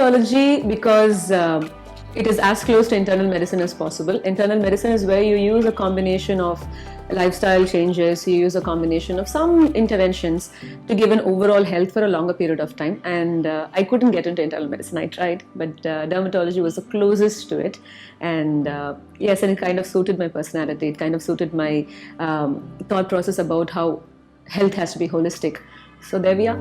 dermatology because it is as close to internal medicine as possible. Internal medicine is where you use a combination of lifestyle changes, you use a combination of some interventions to give an overall health for a longer period of time. And I couldn't get into internal medicine. I tried, but dermatology was the closest to it. And yes, and it kind of suited my personality. It kind of suited my thought process about how health has to be holistic. So there we are.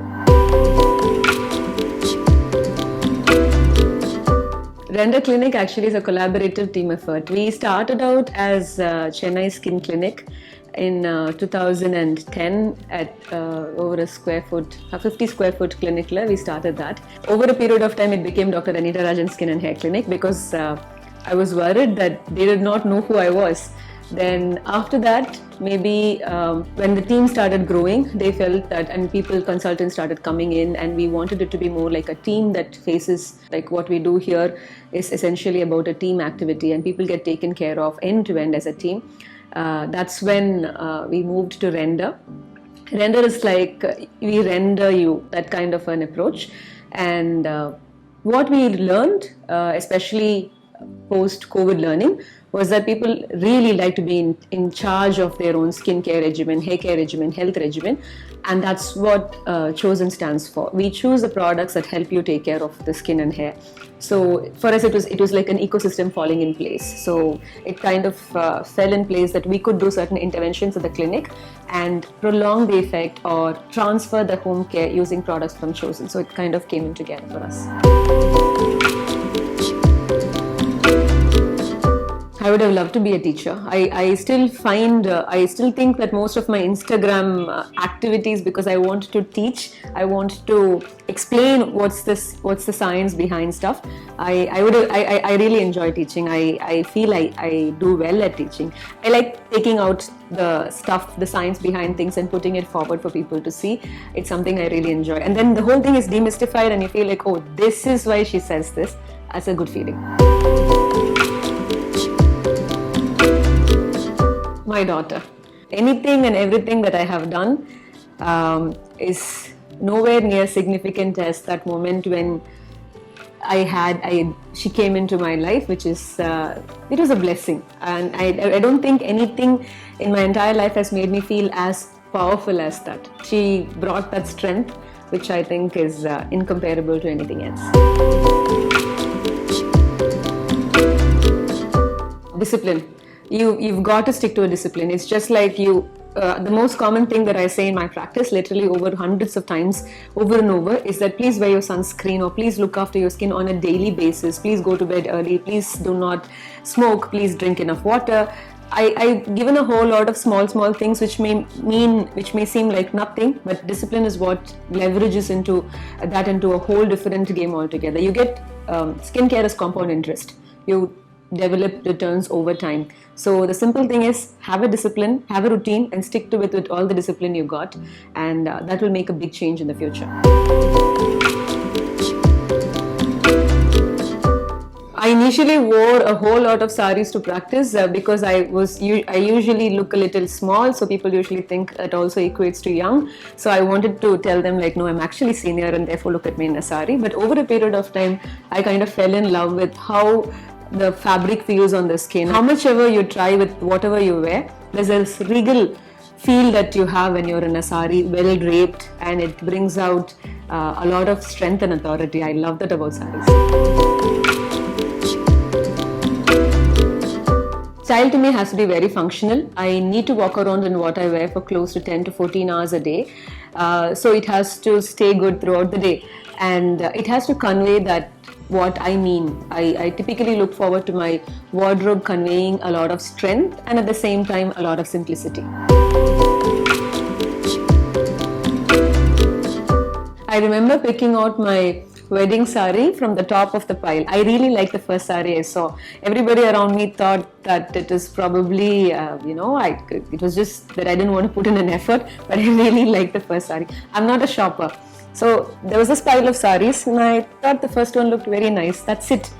Render Clinic actually is a collaborative team effort. We started out as Chennai Skin Clinic in 2010 at over a 50 square foot clinic. We started that. Over a period of time, it became Dr. Renita Rajan Skin and Hair Clinic because I was worried that they did not know who I was. Then after that, maybe when the team started growing, they felt that, and consultants started coming in, and we wanted it to be more like a team that faces, like what we do here is essentially about a team activity, and people get taken care of end to end as a team. That's when we moved to Render. Render is like we render you, that kind of an approach. And what we learned, especially post-COVID learning, was that people really like to be in charge of their own skincare regimen, hair care regimen, health regimen, and that's what Chosen stands for. We choose the products that help you take care of the skin and hair. So for us, it was like an ecosystem falling in place. So it kind of fell in place that we could do certain interventions at the clinic and prolong the effect or transfer the home care using products from Chosen. So it kind of came in together for us. I would have loved to be a teacher. I still think that most of my Instagram activities, because I want to teach, I want to explain what's the science behind stuff. I really enjoy teaching. I feel I do well at teaching. I like taking out the stuff, the science behind things, and putting it forward for people to see. It's something I really enjoy. And then the whole thing is demystified, and you feel like, oh, this is why she says this. That's a good feeling. My daughter. Anything and everything that I have done is nowhere near significant as that moment when she came into my life, which is it was a blessing, and I don't think anything in my entire life has made me feel as powerful as that. She brought that strength, which I think is incomparable to anything else. Discipline. You've got to stick to a discipline. It's just like the most common thing that I say in my practice, literally over hundreds of times, over and over, is that please wear your sunscreen, or please look after your skin on a daily basis. Please go to bed early. Please do not smoke. Please drink enough water. I've given a whole lot of small things which may seem like nothing, but discipline is what leverages into a whole different game altogether. You get skincare as compound interest. You develop returns over time. So the simple thing is, have a discipline, have a routine, and stick to it with all the discipline you got, and that will make a big change in the future. I initially wore a whole lot of sarees to practice because I usually look a little small, so people usually think that also equates to young. So I wanted to tell them, like, no, I'm actually senior, and therefore look at me in a saree. But over a period of time, I kind of fell in love with how the fabric feels on the skin. How much ever you try with whatever you wear, there's this regal feel that you have when you're in a saree, well draped, and it brings out a lot of strength and authority. I love that about sarees. Style to me has to be very functional. I need to walk around in what I wear for close to 10 to 14 hours a day. So it has to stay good throughout the day, and it has to convey that what I mean. I typically look forward to my wardrobe conveying a lot of strength and at the same time a lot of simplicity. I remember picking out my wedding saree from the top of the pile. I really liked the first saree I saw. Everybody around me thought that it is probably, it was just that I didn't want to put in an effort, but I really liked the first saree. I'm not a shopper. So there was this pile of sarees, and I thought the first one looked very nice. That's it.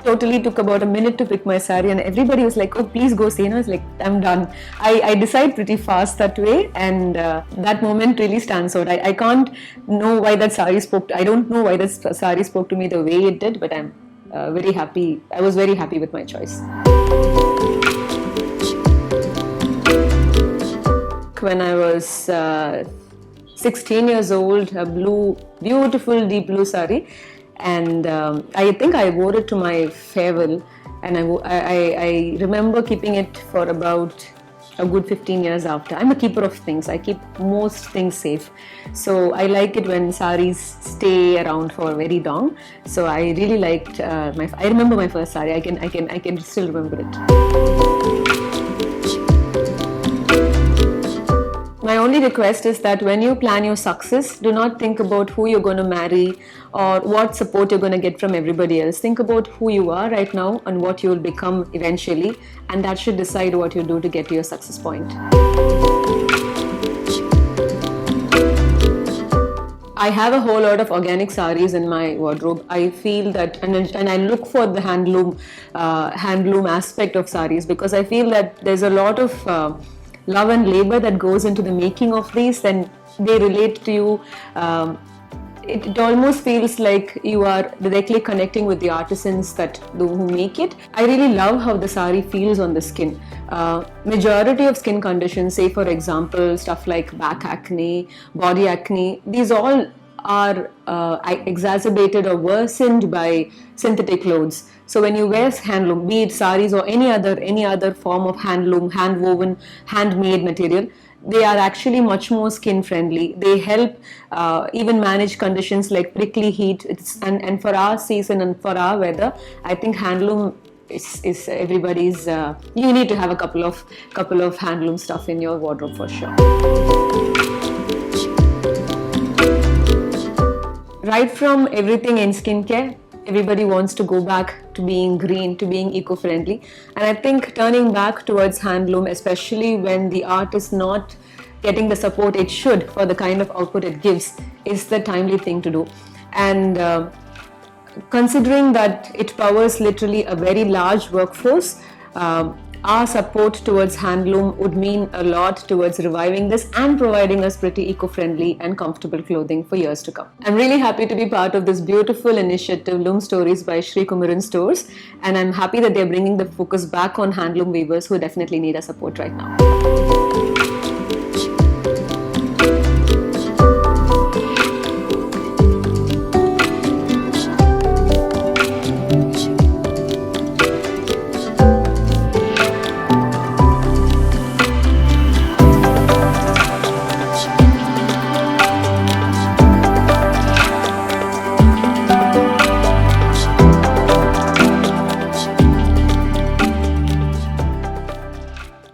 totally took about a minute to pick my saree, and everybody was like, oh, please go see. And I was like, I'm done. I decide pretty fast that way, and that moment really stands out. I can't know why that saree I don't know why that saree spoke to me the way it did, but I'm very happy. I was very happy with my choice. When I was 16 years old, a beautiful deep blue saree, and I think I wore it to my farewell, and I remember keeping it for about a good 15 years after. I'm a keeper of things. I keep most things safe, so I like it when sarees stay around for very long. So I really liked I remember my first saree. I can still remember it. My only request is that when you plan your success, do not think about who you're going to marry or what support you're going to get from everybody else. Think about who you are right now and what you will become eventually, and that should decide what you do to get to your success point. I have a whole lot of organic sarees in my wardrobe. I feel that, and I look for the handloom aspect of sarees, because I feel that there's a lot of love and labor that goes into the making of these. Then they relate to you. It almost feels like you are directly connecting with the artisans who make it. I really love how the saree feels on the skin. Majority of skin conditions, say for example stuff like back acne, body acne, these all are exacerbated or worsened by synthetic clothes. So when you wear handloom, be it sarees or any other form of handloom, hand-woven, handmade material, they are actually much more skin friendly. They help even manage conditions like prickly heat. And for our season and for our weather, I think handloom is everybody's. You need to have a couple of handloom stuff in your wardrobe for sure. Right from everything in skincare, everybody wants to go back to being green, to being eco-friendly. And I think turning back towards handloom, especially when the art is not getting the support it should for the kind of output it gives, is the timely thing to do. And considering that it powers literally a very large workforce, our support towards handloom would mean a lot towards reviving this and providing us pretty eco-friendly and comfortable clothing for years to come. I'm really happy to be part of this beautiful initiative, Loom Stories by Sri Kumaran Stores, and I'm happy that they're bringing the focus back on handloom weavers who definitely need our support right now.